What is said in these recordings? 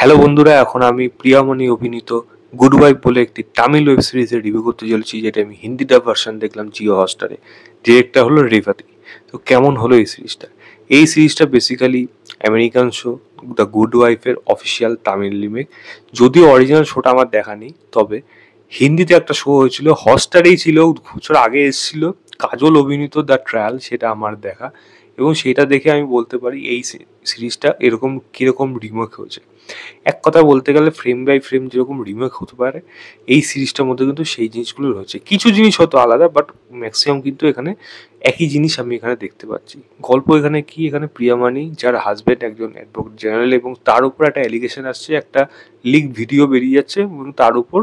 Hello বন্ধুরা, এখন আমি প্রিয়ামণি অভিনীত গুড ওয়াইফ বলে একটি তামিল ওয়েব সিরিজের রিভিউ করতে চলেছি, যেটা আমি হিন্দি ডাব ভার্সন দেখলাম জিও হটস্টারে। ডিরেক্টর হলো রেভাতি। তো কেমন হলো এই সিরিজটা? এই সিরিজটা basically American show the good ওয়াইফের অফিসিয়াল তামিল রিমেক। যদিও অরিজিনাল শোটা আমার দেখা নেই, তবে হিন্দিতে একটা শো হয়েছিল, হটস্টারেই ছিল, বছর আগে এসেছিল, কাজল অভিনীত দ্য ট্রায়াল, সেটা আমার দেখা। এবং সেটা দেখে আমি বলতে পারি এই সিরিজটা এরকম কিরকম রিমেক হয়েছে। এক কথা বলতে গেলে ফ্রেম বাই ফ্রেম যেরকম রিমেক হতে পারে, এই সিরিজটার মধ্যে কিন্তু সেই জিনিসগুলো রয়েছে। কিছু জিনিস হয়তো আলাদা, বাট ম্যাক্সিমাম কিন্তু এখানে একই জিনিস আমি এখানে দেখতে পাচ্ছি। গল্প এখানে কি, এখানে প্রিয়ামানি যার হাজব্যান্ড একজন অ্যাডভোকেট জেনারেল, এবং তার উপর একটা অ্যালিগেশন আসছে, একটা লিক ভিডিও বেরিয়ে যাচ্ছে এবং তার উপর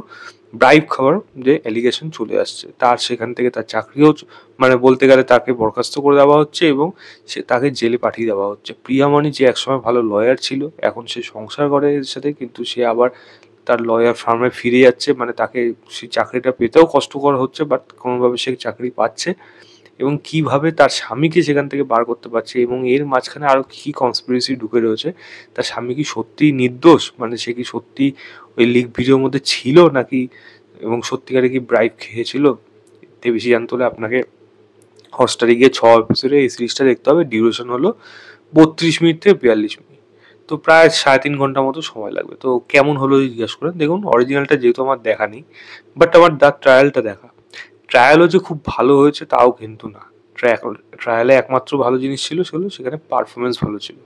ব্রাইব খাওয়ার যে অ্যালিগেশন চলে আসছে, তার সেখান থেকে তার চাকরিও মানে বলতে গেলে তাকে বরখাস্ত করে দেওয়া হচ্ছে এবং তাকে জেলে পাঠিয়ে দেওয়া হচ্ছে। প্রিয়ামণি যে একসময় ভালো লয়ার ছিল, এখন সে সংসার করে এর সাথে, কিন্তু সে আবার তার লয়ার ফার্মে ফিরে যাচ্ছে, মানে তাকে সেই চাকরিটা পেতেও কষ্টকর হচ্ছে, বাট কোনোভাবে সে চাকরি পাচ্ছে। এবং কিভাবে তার স্বামীকে সেখান থেকে বার করতে পারছে, এবং এর মাঝখানে আরো কি কনস্পিরেসি ঢুকে রয়েছে। তার স্বামী কি সত্যি নির্দোষ, মানে সে কি সত্যি ওই লিক ভিডিওর মধ্যে ছিল নাকি, এবং সত্যিকারে কি ব্রাইব খেয়েছিল। এতে বেশি জানতে হলে আপনাকে হটস্টারে গিয়ে 6 এপিসোডে এই সিরিজটা দেখতে হবে। ডিউরেশন হলো 32 মিনিট থেকে 42 মিনিট। তো প্রায় 3.5 ঘন্টা মতো সময় লাগবে। তো কেমন হলো যদি জিজ্ঞাসা করেন, দেখুন অরিজিনালটা যেহেতু আমার দেখা নেই, বাট আমার দ্য ট্রায়ালটা দেখা। ট্রায়ালও যে খুব ভালো হয়েছে তাও কিন্তু না। ট্রায়ালে একমাত্র ভালো জিনিস ছিল সেগুলো, সেখানে পারফরমেন্স ভালো ছিল।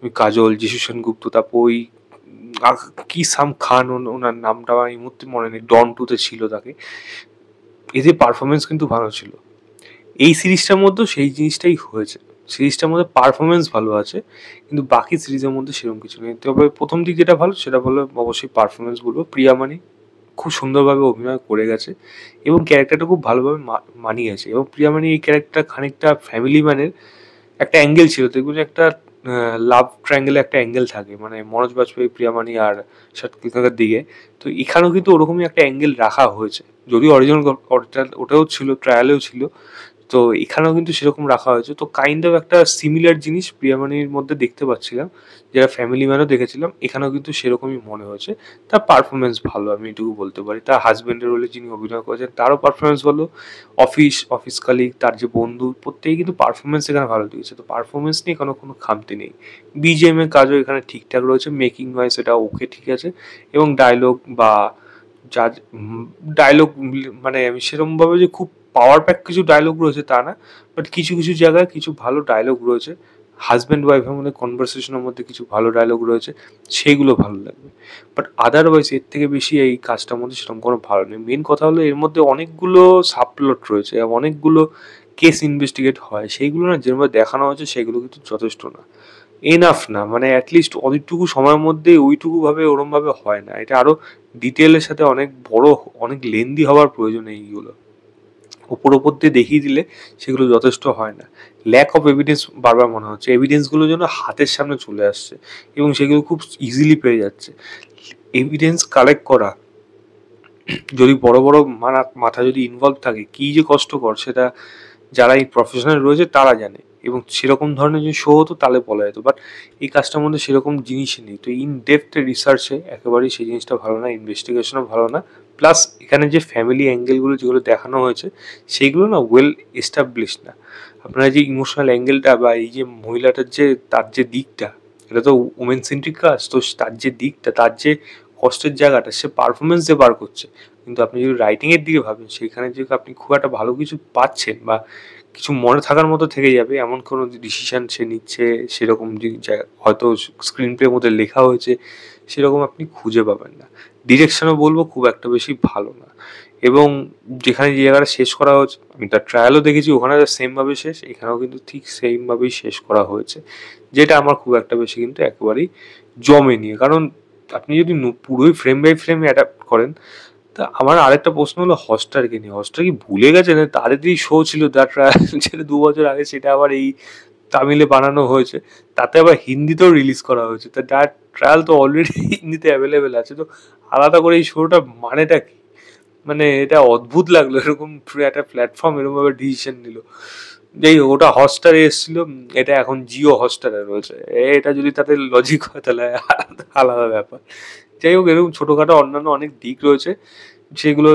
ওই কাজল, যিশু সেনগুপ্ত, তারপর ওই কি সাম খান, ওনার নামটা আমার এই মুহূর্তে মনে নেই, ডন টুতে ছিল তাকে। এদের পারফরমেন্স কিন্তু ভালো ছিল। এই সিরিজটার মধ্যেও সেই জিনিসটাই হয়েছে। সিরিজটার মধ্যে পারফরমেন্স ভালো আছে, কিন্তু বাকি সিরিজের মধ্যে সেরকম কিছু নেই। তবে প্রথম দিক যেটা ভালো সেটা হলো অবশ্যই পারফরমেন্স বলবো। প্রিয়ামানি খুব সুন্দরভাবে অভিনয় করে গেছে এবং ক্যারেক্টারটা খুব ভালোভাবে মানিয়েছে। এবং প্রিয়ামানি এই ক্যারেক্টার খানিকটা ফ্যামিলি ম্যানের একটা অ্যাঙ্গেল ছিল, দেখুন একটা লাভ ট্রায়াঙ্গেলে একটা অ্যাঙ্গেল থাকে, মানে মনোজ বাজপেয়ী, প্রিয়ামানি আর সাতকিকার দিকে। তো এখানেও কিন্তু ওরকমই একটা অ্যাঙ্গেল রাখা হয়েছে, যদিও অরিজিনাল ওটাও ছিল, ট্রায়ালেও ছিল। তো এখানেও কিন্তু সেরকম রাখা হয়েছে। তো কাইন্ড অফ একটা সিমিলার জিনিস প্রিয়ামানির মধ্যে দেখতে পাচ্ছিলাম, যেটা ফ্যামিলি ম্যানও দেখেছিলাম, এখানেও কিন্তু সেরকমই মনে হয়েছে। তার পারফরমেন্স ভালো, আমি এটুকু বলতে পারি। তার হাজবেন্ডের রোলে যিনি অভিনয় করেছেন তারও পারফরমেন্স ভালো। অফিস কালিগ, তার যে বন্ধু, প্রত্যেকেই কিন্তু পারফরমেন্স এখানে ভালো দিয়েছে। তো পারফরমেন্স নিয়ে কোনো খামতি নেই। বিজিএম এর কাজও এখানে ঠিকঠাক রয়েছে, মেকিং ওয়াইজ এটা ওকে, ঠিক আছে। এবং ডায়লগ বা যা ডায়লগ, মানে আমি সেরকমভাবে যে খুব পাওয়ার প্যাক কিছু ডায়লগ রয়েছে তা না, বাট কিছু কিছু জায়গায় কিছু ভালো ডায়লগ রয়েছে। হাজব্যান্ড ওয়াইফের মধ্যে কনভারসেশনের মধ্যে কিছু ভালো ডায়লগ রয়েছে, সেইগুলো ভালো লাগবে। বাট আদারওয়াইজ এর থেকে বেশি এই কাজটার মধ্যে সেরকম কোনো ভালো নেই। মেন কথা হলো এর মধ্যে অনেকগুলো সাবপ্লট রয়েছে, অনেকগুলো কেস ইনভেস্টিগেট হয়, সেইগুলো না যেভাবে দেখানো হয়েছে সেগুলো কিন্তু যথেষ্ট না, এনাফ না। মানে অ্যাটলিস্ট অনেকটুকু সময়ের মধ্যে ওইটুকু ভাবে ওরম ভাবে হয় না। এটা আরো ডিটেলের সাথে অনেক বড়, অনেক লেন্দি হওয়ার প্রয়োজন এইগুলো। ওপর দিয়ে দেখিয়ে দিলে সেগুলো যথেষ্ট হয় না। ল্যাক অফ এভিডেন্স বারবার মনে হচ্ছে, এভিডেন্সগুলো যেন হাতের সামনে চলে আসছে এবং সেগুলো খুব ইজিলি পেয়ে যাচ্ছে। এভিডেন্স কালেক্ট করা যদি বড় বড় মাথা যদি ইনভলভ থাকে, কি যে কষ্টকর সেটা যারা এই প্রফেশনাল রয়েছে তারা জানে। এবং সেরকম ধরনের যদি শো হতো তাহলে বলা যেত, বাট এই কাজটার মধ্যে সেরকম জিনিসই নেই। তো ইন ডেপথ রিসার্চে একেবারেই সেই জিনিসটা ভালো না, ইনভেস্টিগেশনও ভালো না। প্লাস এখানে যে ফ্যামিলি অ্যাঙ্গেলগুলো যেগুলো দেখানো হয়েছে সেইগুলো না ওয়েল এস্টাবলিশ না। আপনার যে ইমোশনাল অ্যাঙ্গেলটা বা এই যে মহিলাটার যে তার যে দিকটা, এটা তো উমেন সেন্ট্রিক কাজ, তো তার যে দিকটা, তার যে কষ্টের জায়গাটা সে পারফরমেন্স দিয়ে বার করছে। কিন্তু আপনি যদি রাইটিংয়ের দিকে ভাবেন, সেখানে যে আপনি খুব একটা ভালো কিছু পাচ্ছেন বা কিছু মনে থাকার মতো থেকে যাবে এমন কোনো ডিসিশন সে নিচ্ছে, সেরকম হয়তো স্ক্রিন প্লের মধ্যে লেখা হয়েছে, সেরকম আপনি খুঁজে পাবেন না। ডিরেকশনও বলবো খুব একটা বেশি ভালো না। এবং যেখানে যে জায়গাটা শেষ করা হয়েছে, আমি তার ট্রায়ালও দেখেছি, ওখানে সেমভাবে শেষ, এখানেও কিন্তু ঠিক সেমভাবেই শেষ করা হয়েছে, যেটা আমার খুব একটা বেশি কিন্তু একেবারেই জমেনি। কারণ আপনি যদি পুরোই ফ্রেম বাই ফ্রেম অ্যাডাপ্ট করেন, তা আমার আরেকটা প্রশ্ন হলো হটস্টারকে নিয়ে। হটস্টার কি ভুলে গেছে না তাদেরই শো ছিল দ্য ট্রায়াল, যেটা 2 বছর আগে, সেটা আবার এই তামিলে বানানো হয়েছে, তাতে আবার হিন্দিতেও রিলিজ করা হয়েছে। তা দ্য ট্রায়াল তো অলরেডি হিন্দিতে অ্যাভেলেবেল আছে, তো আলাদা করে এই শোটা মানেটা কি? মানে এটা অদ্ভুত লাগলো, এরকম একটা প্ল্যাটফর্ম এরকম ভাবে ডিসিশন নিল। যাই হোক, ওটা হটস্টারে এসেছিল, এটা এখন জিও হটস্টারে রয়েছে। এটা যদি তাদের লজিক হয় তাহলে আলাদা ব্যাপার। যাই হোক, এরকম ছোটখাটো অন্যান্য অনেক দিক রয়েছে সেগুলো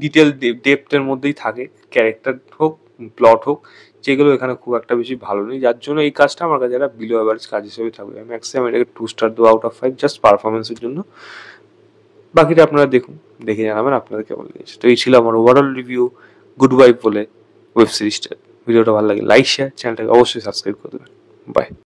ডিটেল ডেপথের মধ্যেই থাকে, ক্যারেক্টার হোক, প্লট হোক, যেগুলো এখানে খুব একটা বেশি ভালো নেই, যার জন্য এই কাজটা আমার কাছে একটা বিলো অ্যাভারেজ কাজ হিসেবে থাকবে। আমি ম্যাক্সিমাম এটাকে 2 স্টার দেবো আউট অফ 5, জাস্ট পারফরমেন্সের জন্য। বাকিটা আপনারা দেখুন, দেখে জানাবেন আপনাদের কেমন লেগেছে। তো এই ছিল আমার ওভারঅল রিভিউ গুড ওয়াইফ বলে ওয়েব সিরিজটা। ভিডিওটা ভালো লাগে লাইক শেয়ার, চ্যানেলটাকে অবশ্যই সাবস্ক্রাইব করে দেবেন। বাই।